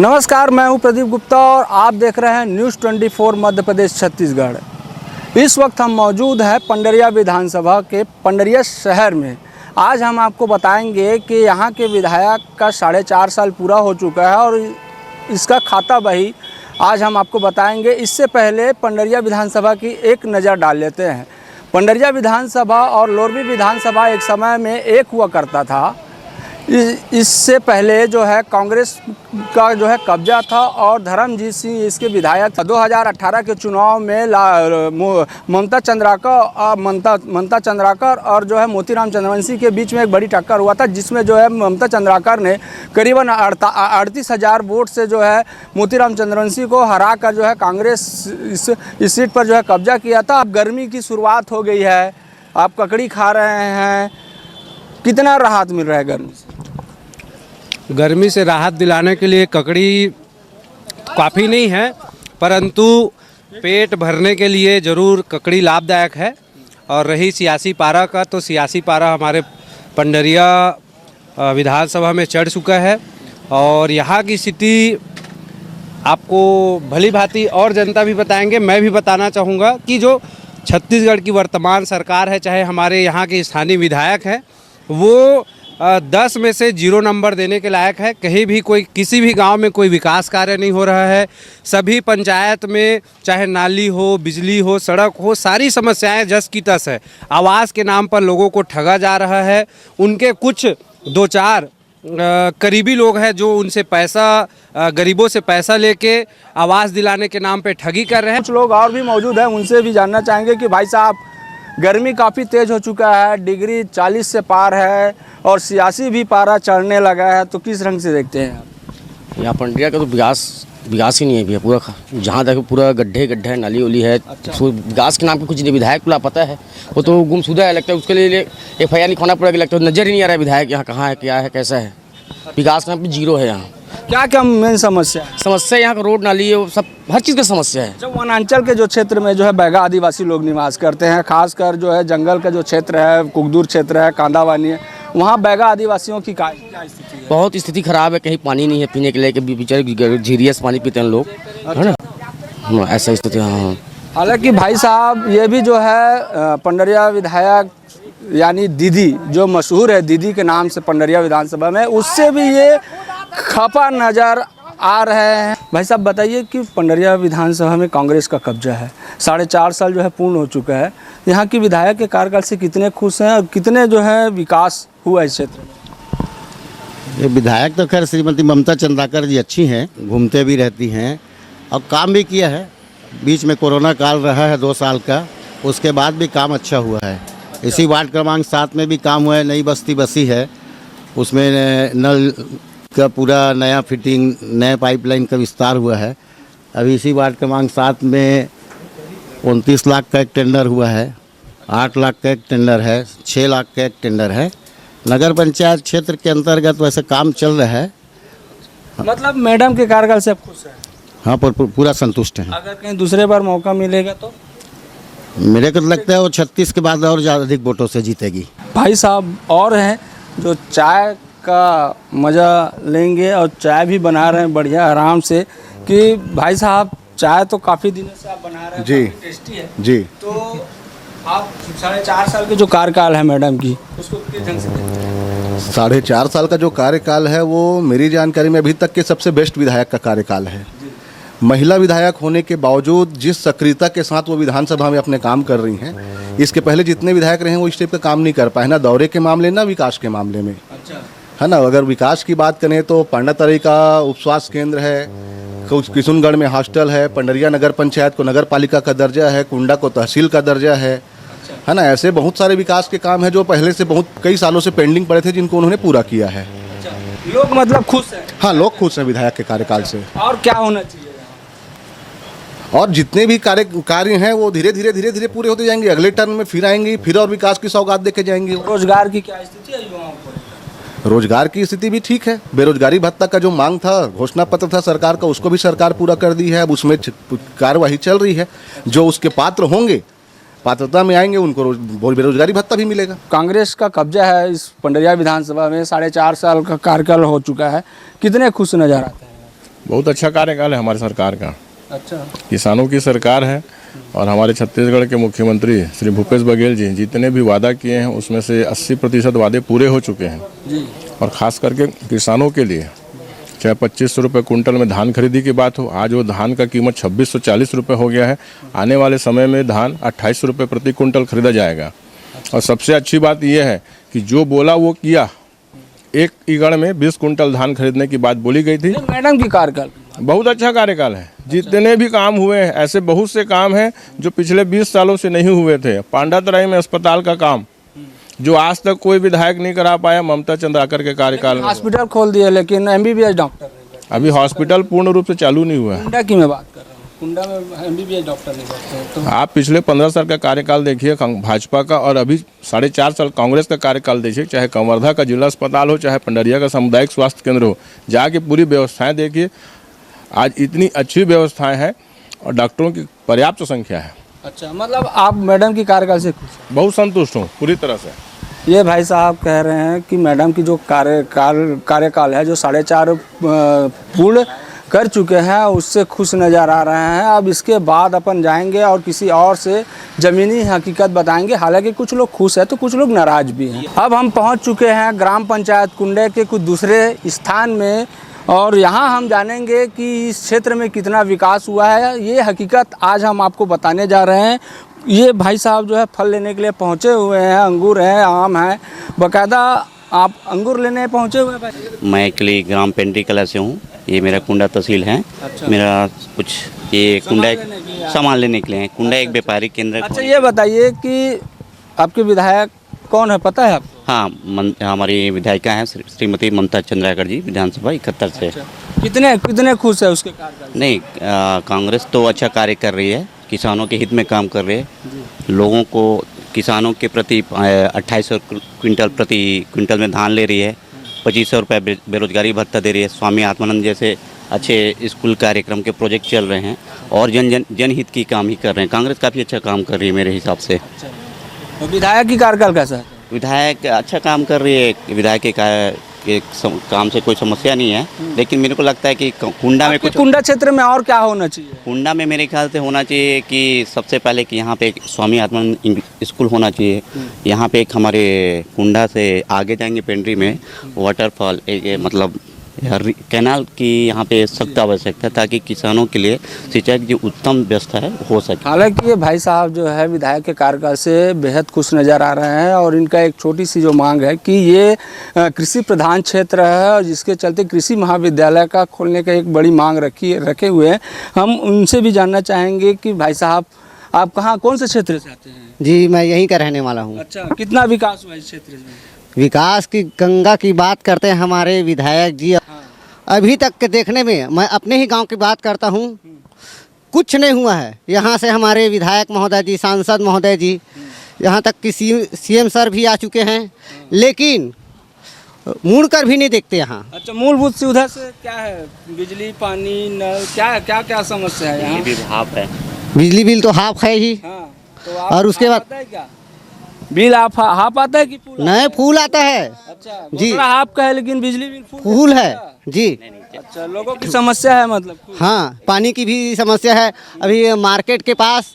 नमस्कार, मैं हूं प्रदीप गुप्ता और आप देख रहे हैं न्यूज़ 24 मध्य प्रदेश छत्तीसगढ़। इस वक्त हम मौजूद हैं पंडरिया विधानसभा के पंडरिया शहर में। आज हम आपको बताएंगे कि यहां के विधायक का 4.5 साल पूरा हो चुका है और इसका खाता बही आज हम आपको बताएंगे। इससे पहले पंडरिया विधानसभा की एक नज़र डाल लेते हैं। पंडरिया विधानसभा और लोरबी विधानसभा एक समय में एक हुआ करता था। इससे पहले जो है कांग्रेस का जो है कब्जा था और धर्मजीत सिंह इसके विधायक था। 2018 के चुनाव में ममता चंद्राकर और जो है मोतीराम चंद्रवंशी के बीच में एक बड़ी टक्कर हुआ था, जिसमें जो है ममता चंद्राकर ने करीबन 38,000 वोट से जो है मोतीराम चंद्रवंशी को हरा कर जो है कांग्रेस इस सीट पर जो है कब्जा किया था। अब गर्मी की शुरुआत हो गई है, आप ककड़ी खा रहे हैं, कितना राहत मिल रहा है गर्मी से? गर्मी से राहत दिलाने के लिए ककड़ी काफ़ी नहीं है, परंतु पेट भरने के लिए ज़रूर ककड़ी लाभदायक है। और रही सियासी पारा का, तो सियासी पारा हमारे पंडरिया विधानसभा में चढ़ चुका है और यहाँ की स्थिति आपको भली भांति और जनता भी बताएंगे। मैं भी बताना चाहूँगा कि जो छत्तीसगढ़ की वर्तमान सरकार है, चाहे हमारे यहाँ के स्थानीय विधायक हैं, वो 10 में से 0 नंबर देने के लायक है। कहीं भी किसी भी गांव में कोई विकास कार्य नहीं हो रहा है। सभी पंचायत में चाहे नाली हो, बिजली हो, सड़क हो, सारी समस्याएं जस की तस है। आवास के नाम पर लोगों को ठगा जा रहा है। उनके कुछ 2-4 करीबी लोग हैं जो उनसे गरीबों से पैसा लेके आवास दिलाने के नाम पे ठगी कर रहे हैं। कुछ लोग और भी मौजूद हैं, उनसे भी जानना चाहेंगे कि भाई साहब, गर्मी काफ़ी तेज़ हो चुका है, डिग्री 40 से पार है और सियासी भी पारा चढ़ने लगा है, तो किस रंग से देखते हैं आप? यहाँ पंडरिया का तो विकास ही नहीं है भैया। पूरा जहाँ तक पूरा गड्ढे है, नाली उली है। अच्छा। विकास के नाम पे कुछ नहीं। विधायक को पता है, वो तो गुमशुदा है, लगता है उसके लिए FIR लिखवाना पड़ेगा। लगता है नज़र ही नहीं आ रहा है विधायक यहाँ कहाँ है, क्या है, कैसा है। विकास के नाम पे 0 है यहाँ। क्या क्या मेन समस्या है? यहाँ का रोड, नाली है, सब हर चीज़ का समस्या है। जब वनांचल के जो क्षेत्र में जो है बैगा आदिवासी लोग निवास करते हैं, खासकर जो है जंगल का जो क्षेत्र है, कुकदूर क्षेत्र है, कांदावानी है, वहाँ बैगा आदिवासियों की क्या स्थिति है? बहुत स्थिति खराब है। कहीं पानी नहीं है पीने के लिए, कि बेचारे झीरिया से पानी पीते हैं लोग, है ना। ऐसा स्थिति। हाँ, हालांकि भाई साहब, ये भी जो है पंडरिया विधायक यानी दीदी, जो मशहूर है दीदी के नाम से पंडरिया विधानसभा में, उससे भी ये खपा नज़र आ रहे हैं। भाई साहब बताइए कि पंडरिया विधानसभा में कांग्रेस का कब्जा है, 4.5 साल जो है पूर्ण हो चुका है। यहाँ की विधायक के कार्यकाल से कितने खुश हैं और कितने जो है विकास हुआ इस क्षेत्र में? ये विधायक तो खैर श्रीमती ममता चंद्राकर जी अच्छी हैं, घूमते भी रहती हैं और काम भी किया है। बीच में कोरोना काल रहा है 2 साल का, उसके बाद भी काम अच्छा हुआ है। इसी वार्ड क्रमांक 7 में भी काम हुआ है। नई बस्ती बसी है, उसमें नल का पूरा नया फिटिंग, नए पाइपलाइन का विस्तार हुआ है। अभी इसी वार्ड क्रमांक 7 में 29 लाख का एक टेंडर हुआ है, 8 लाख का एक टेंडर है, 6 लाख का एक टेंडर है। नगर पंचायत क्षेत्र के अंतर्गत वैसे काम चल रहा है। मतलब मैडम के कार्यकाल से आप खुश हैं? हाँ, पर पूरा संतुष्ट हैं। अगर कहीं दूसरे बार मौका मिलेगा तो? मेरे को लगता है वो 36 के बाद और ज़्यादा अधिक वोटों से जीतेगी। भाई साहब और हैं जो चाय का मज़ा लेंगे और चाय भी बना रहे हैं बढ़िया आराम से। कि भाई साहब, चाय तो काफ़ी दिनों से आप बना रहे हैं, जी, टेस्टी है जी। तो आप 4.5 साल के जो कार्यकाल है मैडम की, उसको किस ढंग से देखते हैं? 4.5 साल का जो कार्यकाल है वो मेरी जानकारी में अभी तक के सबसे बेस्ट विधायक का कार्यकाल है। महिला विधायक होने के बावजूद जिस सक्रियता के साथ वो विधानसभा में अपने काम कर रही हैं, इसके पहले जितने विधायक रहे हैं वो इस टाइप का काम नहीं कर पाए, ना दौरे के मामले ना विकास के मामले में। अच्छा। है ना। अगर विकास की बात करें तो पांडातरी का उप स्वास्थ्य केंद्र है, किशुनगढ़ में हॉस्टल है, पंडरिया नगर पंचायत को नगर पालिका का दर्जा है, कुंडा को तहसील का दर्जा है ना। ऐसे बहुत सारे विकास के काम हैं जो पहले से कई सालों से पेंडिंग पड़े थे, जिनको उन्होंने पूरा किया है। लोग मतलब खुश हैं? हाँ, लोग खुश हैं विधायक के कार्यकाल से। और क्या होना चाहिए? और जितने भी कार्य हैं वो धीरे धीरे पूरे होते जाएंगे। अगले टर्म में फिर आएंगे, फिर और विकास की सौगात देके जाएंगे। रोजगार की क्या स्थिति है युवाओं को? रोजगार की स्थिति भी ठीक है। बेरोजगारी भत्ता का जो मांग था, घोषणा पत्र था सरकार का, उसको भी सरकार पूरा कर दी है। अब उसमें कार्यवाही चल रही है। जो उसके पात्र होंगे, पात्रता में आएंगे, उनको बेरोजगारी भत्ता भी मिलेगा। कांग्रेस का कब्जा है इस पंडरिया विधानसभा में, 4.5 साल का कार्यकाल हो चुका है। कितने खुश नजर आते हैं? बहुत अच्छा कार्यकाल है हमारे सरकार का। अच्छा, किसानों की सरकार है और हमारे छत्तीसगढ़ के मुख्यमंत्री श्री भूपेश बघेल जी जितने भी वादा किए हैं उसमें से 80% वादे पूरे हो चुके हैं। जी, और ख़ास करके किसानों के लिए चाहे 2500 रुपये कुंटल में धान खरीदी की बात हो, आज वो धान का कीमत 2640 रुपये हो गया है। आने वाले समय में धान 2800 रुपये प्रति कुंटल खरीदा जाएगा। और सबसे अच्छी बात यह है कि जो बोला वो किया। एक एकड़ में 20 कुंटल धान खरीदने की बात बोली गई थी। मैडम की कार्यकाल बहुत अच्छा कार्यकाल है। जितने भी काम हुए हैं ऐसे बहुत से काम हैं जो पिछले 20 सालों से नहीं हुए थे। पांडातराई में अस्पताल का काम जो आज तक कोई विधायक नहीं करा पाया, ममता चंद्राकर के कार्यकाल में। हॉस्पिटल खोल दिए लेकिन एमबीबीएस डॉक्टर नहीं बैठे। अभी हॉस्पिटल पूर्ण रूप से चालू नहीं हुआ है। कुंडा की मैं बात कर रहा हूँ, कुंडा में एमबीबीएस डॉक्टर नहीं बैठते। तो आप पिछले 15 साल का कार्यकाल देखिए भाजपा का, और अभी 4.5 साल कांग्रेस का कार्यकाल देखिए। चाहे कंवर्धा का जिला अस्पताल हो, चाहे पंडरिया का सामुदायिक स्वास्थ्य केंद्र हो, जाके पूरी व्यवस्थाएं देखिए। आज इतनी अच्छी व्यवस्थाएं हैं और डॉक्टरों की पर्याप्त संख्या है। अच्छा, मतलब आप मैडम की कार्यकाल से खुश हैं? बहुत संतुष्ट हूँ पूरी तरह से। ये भाई साहब कह रहे हैं कि मैडम की जो कार्यकाल है जो 4.5 पूर्ण कर चुके हैं उससे खुश नज़र आ रहे हैं। अब इसके बाद अपन जाएंगे और किसी और से ज़मीनी हकीकत बताएंगे। हालांकि कुछ लोग खुश हैं तो कुछ लोग नाराज़ भी हैं। अब हम पहुंच चुके हैं ग्राम पंचायत कुंडे के कुछ दूसरे स्थान में और यहाँ हम जानेंगे कि इस क्षेत्र में कितना विकास हुआ है। ये हकीकत आज हम आपको बताने जा रहे हैं। ये भाई साहब जो है फल लेने के लिए पहुँचे हुए हैं। अंगूर है, आम है, बाकायदा आप अंगूर लेने पहुँचे हुए हैं भाई? मैं एक्चुअली ग्राम पेंड्री कला से हूँ। ये मेरा कुंडा तहसील है। अच्छा। मेरा कुछ ये कुंडा सामान लेने के लिए है। कुंडा एक व्यापारी केंद्र। अच्छा, ये बताइए कि आपके विधायक कौन है, पता है आपको? हाँ, हमारी विधायिका हैं श्रीमती ममता चंद्राकर जी, विधानसभा 71 से। कितने खुश है उसके कार्यकाल? नहीं, कांग्रेस तो अच्छा कार्य कर रही है, किसानों के हित में काम कर रही है। लोगों को किसानों के प्रति 2800 क्विंटल प्रति क्विंटल में धान ले रही है। 2500 रुपये बेरोजगारी भत्ता दे रही है। स्वामी आत्मानंद जैसे अच्छे स्कूल कार्यक्रम के प्रोजेक्ट चल रहे हैं और जनहित की काम ही कर रहे हैं। कांग्रेस काफ़ी अच्छा काम कर रही है मेरे हिसाब से। तो विधायक की कार्यकाल कैसा है? विधायक अच्छा काम कर रही है। विधायक के काम से कोई समस्या नहीं है, लेकिन मेरे को लगता है कि कुंडा में कुछ कुंडा क्षेत्र में और क्या होना चाहिए? कुंडा में मेरे ख्याल से होना चाहिए कि सबसे पहले कि यहाँ पे एक स्वामी आत्मानंद स्कूल होना चाहिए। यहाँ पे एक हमारे कुंडा से आगे जाएंगे पेंड्री में वाटरफॉल, एक मतलब कैनाल की यहाँ पे सख्त आवश्यकता है ताकि किसानों के लिए सिंचाई की जो उत्तम व्यवस्था है हो सके। हालांकि ये भाई साहब जो है विधायक के कार्यकाल से बेहद खुश नज़र आ रहे हैं और इनका एक छोटी सी जो मांग है कि ये कृषि प्रधान क्षेत्र है और जिसके चलते कृषि महाविद्यालय का खोलने का एक बड़ी मांग रखे हुए हैं। हम उनसे भी जानना चाहेंगे कि भाई साहब आप कौन से क्षेत्र से आते हैं? जी, मैं यहीं का रहने वाला हूँ। अच्छा, कितना विकास हुआ इस क्षेत्र में? विकास की गंगा की बात करते हैं हमारे विधायक जी। अभी तक के देखने में मैं अपने ही गांव की बात करता हूँ, कुछ नहीं हुआ है। यहाँ से हमारे विधायक महोदय जी, सांसद महोदय जी, यहाँ तक कि सीएम सर भी आ चुके हैं, लेकिन मुड़ कर भी नहीं देखते यहाँ। अच्छा, मूलभूत सुविधा से क्या है? बिजली, पानी, नल, क्या समस्या है यहाँ? बिजली बिल तो हाफ है ही। हाँ, तो आप और उसके बाद आता है क्या बिल? आप हाफ आता है कि फुल? नए फूल आता है। अच्छा, जी। हाफ का है लेकिन बिजली बिल फूल है जी। अच्छा, लोगों की समस्या है मतलब? हाँ, पानी की भी समस्या है। अभी मार्केट के पास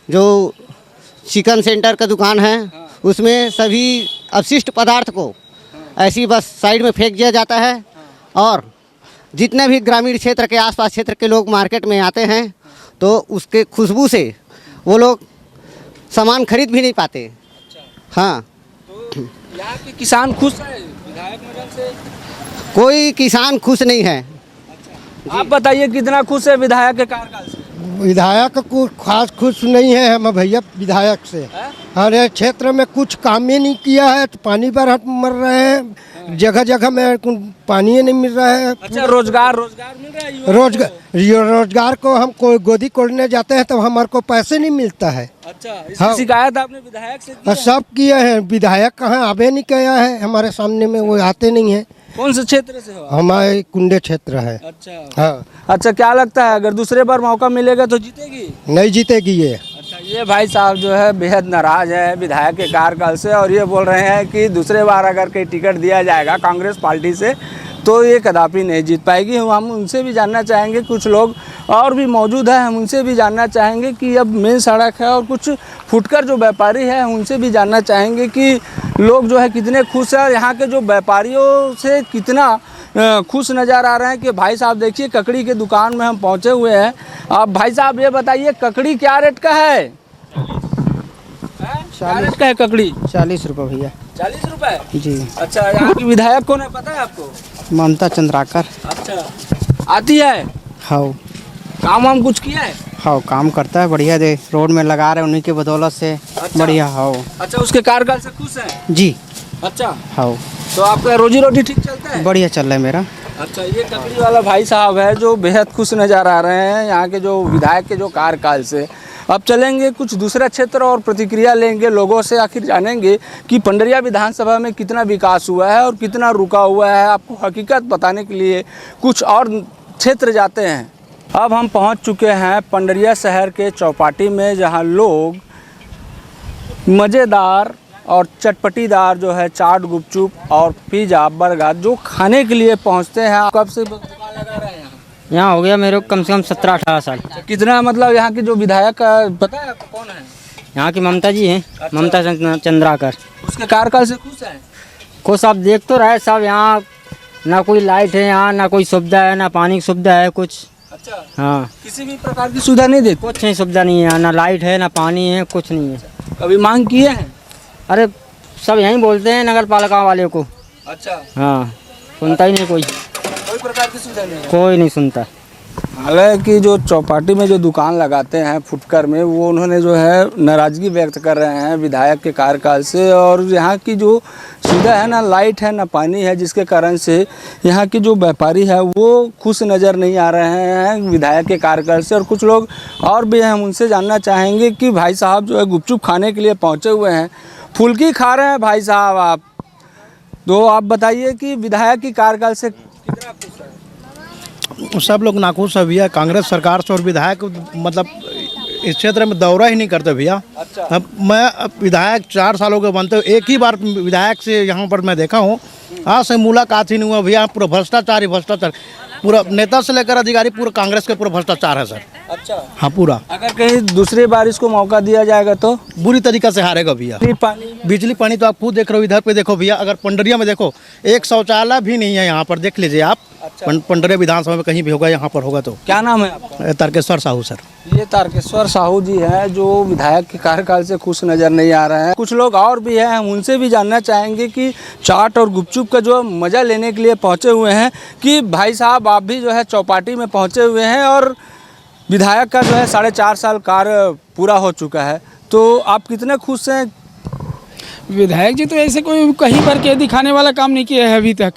जो चिकन सेंटर का दुकान है उसमें सभी अपशिष्ट पदार्थ को ऐसी बस साइड में फेंक दिया जाता है और जितने भी ग्रामीण क्षेत्र के आसपास क्षेत्र के लोग मार्केट में आते हैं तो उसके खुशबू से वो लोग सामान खरीद भी नहीं पाते। हाँ, तो यहाँ के किसान खुश है विधायक मदद से? कोई किसान खुश नहीं है। आप बताइए कितना खुश है विधायक के कार्यकाल से? विधायक को खास खुश नहीं है हम भैया विधायक से। हमारे क्षेत्र में कुछ काम ही नहीं किया है, तो पानी पर हम मर रहे हैं। जगह जगह में पानी ही नहीं मिल रहा है। अच्छा, रोजगार मिल रहा है? रोजगार को हम कोई गोदी खोलने जाते हैं तो हमारे को पैसे नहीं मिलता है। अच्छा, इसकी शिकायत आपने विधायक से की है? सब किए हैं, विधायक कहाँ आवे नहीं किया है हमारे सामने में, वो आते नहीं है। कौन से क्षेत्र से हो? हमारे कुंडे क्षेत्र है। अच्छा। हाँ। अच्छा, क्या लगता है अगर दूसरे बार मौका मिलेगा तो जीतेगी? नहीं जीतेगी ये। अच्छा, ये भाई साहब जो है बेहद नाराज है विधायक के कार्यकाल से और ये बोल रहे हैं कि दूसरे बार अगर कहीं टिकट दिया जाएगा कांग्रेस पार्टी से तो ये कदापि नहीं जीत पाएगी। हम उनसे भी जानना चाहेंगे, कुछ लोग और भी मौजूद हैं, हम उनसे भी जानना चाहेंगे कि अब मेन सड़क है और कुछ फुटकर जो व्यापारी हैं उनसे भी जानना चाहेंगे कि लोग जो है कितने खुश हैं, यहाँ के जो व्यापारियों से कितना खुश नज़र आ रहे हैं। कि भाई साहब देखिए ककड़ी के दुकान में हम पहुँचे हुए हैं। अब भाई साहब ये बताइए ककड़ी क्या रेट का है? क्या रेट का है ककड़ी? 40 रुपये भैया। 40 रुपये जी। अच्छा, यहाँ की विधायक कौन है पता है आपको? ममता चंद्राकर। अच्छा, आती है? हाँ काम वाम कुछ किया है? हाँ, काम करता है बढ़िया, दे रोड में लगा रहे हैं उन्हीं की बदौलत से। अच्छा। बढ़िया। हाँ अच्छा, उसके कार्यकाल से खुश हैं? जी। अच्छा, हाँ तो आपका रोजी रोटी ठीक चलता है? बढ़िया चल रहा है मेरा। अच्छा, ये ककड़ी वाला भाई साहब है जो बेहद खुश नज़र आ रहे हैं यहाँ के जो विधायक के जो कार्यकाल से। अब चलेंगे कुछ दूसरा क्षेत्र और प्रतिक्रिया लेंगे लोगों से, आखिर जानेंगे कि पंडरिया विधानसभा में कितना विकास हुआ है और कितना रुका हुआ है। आपको हकीकत बताने के लिए कुछ और क्षेत्र जाते हैं। अब हम पहुंच चुके हैं पंडरिया शहर के चौपाटी में, जहां लोग मज़ेदार और चटपटीदार जो है चाट, गुपचुप और पिज़्ज़ा, बर्गर जो खाने के लिए पहुंचते हैं। कब से दुकान लगा रहे हैं यहाँ हो गया मेरे को कम से कम 17-18 साल। कितना मतलब यहाँ की जो विधायक का पता है आपको कौन है? यहाँ की ममता जी हैं। अच्छा। ममता चंद्राकर। उसके कार्यकाल से खुश है? कुछ आप देख तो रहे साहब, यहाँ ना कोई लाइट है, यहाँ ना कोई सुविधा है, ना पानी की सुविधा है कुछ। अच्छा, हाँ किसी भी प्रकार की सुविधा नहीं देती? कुछ नहीं, सुविधा नहीं है, ना लाइट है ना पानी है, कुछ नहीं है। कभी मांग किए हैं? अरे सब यहीं बोलते हैं नगर पालिका वाले को। अच्छा, हाँ, सुनता ही नहीं कोई प्रकार की सुविधा नहीं है? कोई नहीं सुनता। हालांकि जो चौपाटी में जो दुकान लगाते हैं फुटकर में, वो उन्होंने जो है नाराज़गी व्यक्त कर रहे हैं विधायक के कार्यकाल से। और यहाँ की जो सुविधा है, ना लाइट है ना पानी है, जिसके कारण से यहाँ की जो व्यापारी है वो खुश नज़र नहीं आ रहे हैं विधायक के कार्यकाल से। और कुछ लोग और भी हैं, हम उनसे जानना चाहेंगे कि भाई साहब जो है गुपचुप खाने के लिए पहुँचे हुए हैं, फुल्की खा रहे हैं भाई साहब आप, तो आप बताइए कि विधायक की कार्यकाल से कितना खुश है? सब लोग नाखुश है भैया कांग्रेस सरकार से। और विधायक मतलब इस क्षेत्र में दौरा ही नहीं करते भैया। अच्छा। अब मैं विधायक 4 सालों के बनते हुए एक ही बार विधायक से यहाँ पर मैं देखा हूँ, आज से मुलाकात ही नहीं हुआ भैया। पूरा भ्रष्टाचार ही भ्रष्टाचार, पूरा नेता से लेकर अधिकारी पूरा कांग्रेस के पूरा भ्रष्टाचार है सर। अच्छा, हाँ पूरा। अगर कहीं दूसरी बार इसको मौका दिया जाएगा तो बुरी तरीका से हारेगा भैया। बिजली पानी तो आप खुद देख रहे हो, इधर पे देखो भैया, अगर पंडरिया में देखो एक शौचालय भी नहीं है यहाँ पर, देख लीजिए आप। अच्छा। पंडरिया विधानसभा में कहीं भी होगा, यहाँ पर होगा तो। क्या नाम है आपका? तारकेश्वर साहू सर। ये तारकेश्वर साहू जी हैं जो विधायक के कार्यकाल से खुश नज़र नहीं आ रहे हैं। कुछ लोग और भी हैं, हम उनसे भी जानना चाहेंगे कि चाट और गुपचुप का जो मज़ा लेने के लिए पहुँचे हुए हैं, कि भाई साहब आप भी जो है चौपाटी में पहुँचे हुए हैं और विधायक का जो है 4.5 साल कार्य पूरा हो चुका है, तो आप कितने खुश हैं? विधायक जी तो ऐसे कोई कहीं पर के दिखाने वाला काम नहीं किया है अभी तक।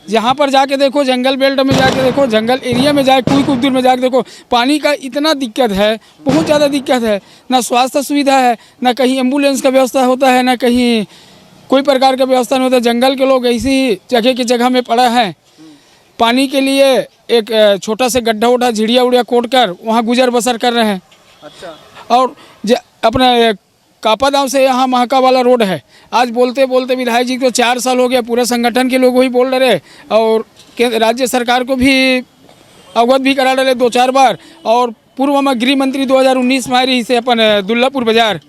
जहाँ पर जाके देखो, जंगल बेल्ट में जाके देखो, जंगल एरिया में जाके कुछ दूर में जाके देखो, पानी का इतना दिक्कत है, बहुत ज़्यादा दिक्कत है। ना स्वास्थ्य सुविधा है, ना कहीं एम्बुलेंस का व्यवस्था होता है, ना कहीं कोई प्रकार का व्यवस्था नहीं होता। जंगल के लोग ऐसी जगह की जगह में पड़ा है, पानी के लिए एक छोटा सा गड्ढा उड्ढा झिड़िया उड़िया कोट कर वहाँ गुजर बसर कर रहे हैं। अच्छा। और अपना कापादाव से यहाँ महाका वाला रोड है, आज बोलते बोलते विधायक जी को 4 साल हो गया, पूरे संगठन के लोग वही बोल रहे और राज्य सरकार को भी अवगत भी करा डाले 2-4 बार। और पूर्व में गृह मंत्री 2019 में रही से अपन दुल्लापुर बाजार,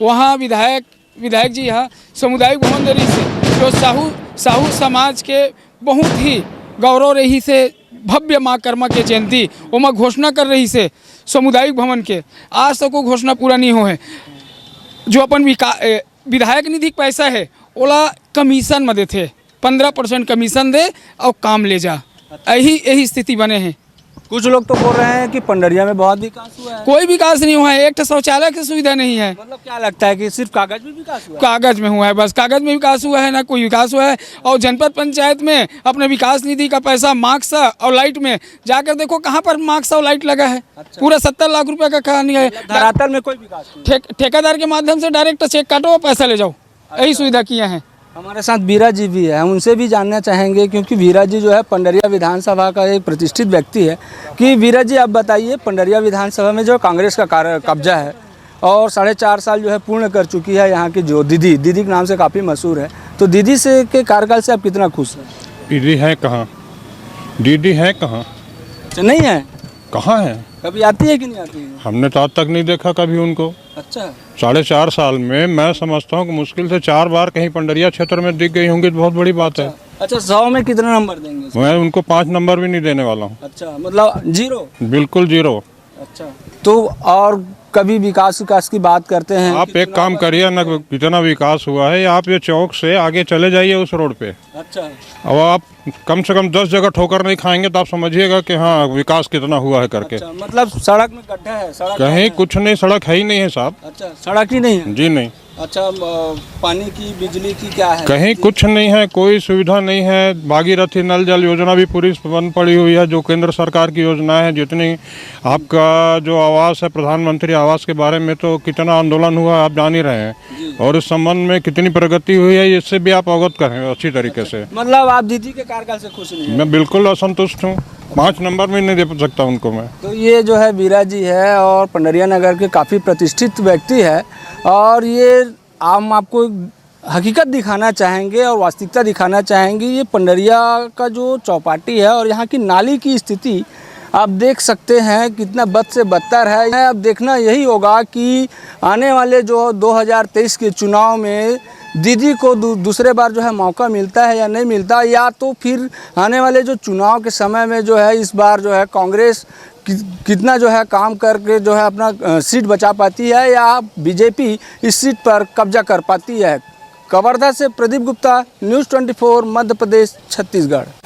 वहाँ विधायक जी यहाँ सामुदायिक भवन दे रही से जो साहू समाज के बहुत ही गौरव रही से भव्य माँ कर्मा के जयंती वो माँ घोषणा कर रही से सामुदायिक भवन के, आज तक वो घोषणा पूरा नहीं हो है। जो अपन विधायक निधि पैसा है ओला कमीशन में देते, 15% कमीशन दे और काम ले जा, यही स्थिति बने हैं। कुछ लोग तो बोल रहे हैं कि पंडरिया में बहुत विकास हुआ है। कोई विकास नहीं हुआ है, एक तो शौचालय की सुविधा नहीं है। मतलब क्या लगता है कि सिर्फ कागज में विकास हुआ है? कागज में हुआ है, बस कागज में विकास हुआ है, ना कोई विकास हुआ है। और जनपद पंचायत में अपने विकास निधि का पैसा मार्क्स और लाइट में जाकर देखो कहाँ पर मार्क्स और लाइट लगा है। अच्छा। पूरा 70 लाख रुपए का कहानी है। धरातल में कोई विकास नहीं। ठेकेदार के माध्यम से डायरेक्ट चेक काटो और पैसा ले जाओ, यही सुविधा किया है। हमारे साथ वीरा जी भी है, हम उनसे भी जानना चाहेंगे क्योंकि वीरा जी जो है पंडरिया विधानसभा का एक प्रतिष्ठित व्यक्ति है। कि वीरा जी आप बताइए, पंडरिया विधानसभा में जो कांग्रेस का कब्जा है और 4.5 साल जो है पूर्ण कर चुकी है यहाँ की जो दीदी के नाम से काफ़ी मशहूर है, तो दीदी से के कार्यकाल से आप कितना खुश हैं? दीदी है कहाँ, दीदी है कहाँ? अच्छा, नहीं है? कहाँ है? कभी आती है कि नहीं आती है? हमने तो आज तक नहीं देखा कभी उनको। अच्छा, 4.5 साल में मैं समझता हूँ कि मुश्किल से 4 बार कहीं पंडरिया क्षेत्र में दिख गई होंगी तो बहुत बड़ी बात है। अच्छा, 100 में कितना नंबर देंगे इसको? मैं उनको 5 नंबर भी नहीं देने वाला हूँ। अच्छा, मतलब 0? बिल्कुल 0। अच्छा, तो और कभी विकास की बात करते हैं? आप एक काम करिए ना, कितना विकास हुआ है, आप ये चौक से आगे चले जाइए उस रोड पे। अच्छा, अब आप कम से कम 10 जगह ठोकर नहीं खाएंगे तो आप समझिएगा कि हाँ विकास कितना हुआ है करके। अच्छा, मतलब सड़क में गड्ढे है? सड़क कहीं कुछ नहीं, सड़क है ही नहीं है साहब। अच्छा, सड़क ही नहीं है? जी नहीं। अच्छा, पानी की बिजली की क्या है? कहीं कुछ नहीं है, कोई सुविधा नहीं है। भागीरथी नल जल योजना भी पूरी बंद पड़ी हुई है, जो केंद्र सरकार की योजना है। जितनी आपका जो आवास है, प्रधानमंत्री आवास के बारे में तो कितना आंदोलन हुआ आप जान ही रहे हैं, और इस संबंध में कितनी प्रगति हुई है इससे भी आप अवगत करें अच्छी तरीके से। मतलब आप दीदी के कार्यकाल से खुश नहीं हैं? मैं बिल्कुल असंतुष्ट हूँ, 5 नंबर भी नहीं दे सकता उनको मैं। तो ये जो है बीरा जी है और पंडरिया नगर के काफ़ी प्रतिष्ठित व्यक्ति है, और ये हम आपको हकीकत दिखाना चाहेंगे और वास्तविकता दिखाना चाहेंगे। ये पंडरिया का जो चौपाटी है और यहाँ की नाली की स्थिति आप देख सकते हैं कितना बद से बदतर है। अब देखना यही होगा कि आने वाले जो 2023 के चुनाव में दीदी को दूसरे बार जो है मौका मिलता है या नहीं मिलता, या तो फिर आने वाले जो चुनाव के समय में जो है इस बार जो है कांग्रेस कितना जो है काम करके जो है अपना सीट बचा पाती है, या बीजेपी इस सीट पर कब्जा कर पाती है। कवर्धा से प्रदीप गुप्ता, न्यूज़ 24 मध्य प्रदेश छत्तीसगढ़।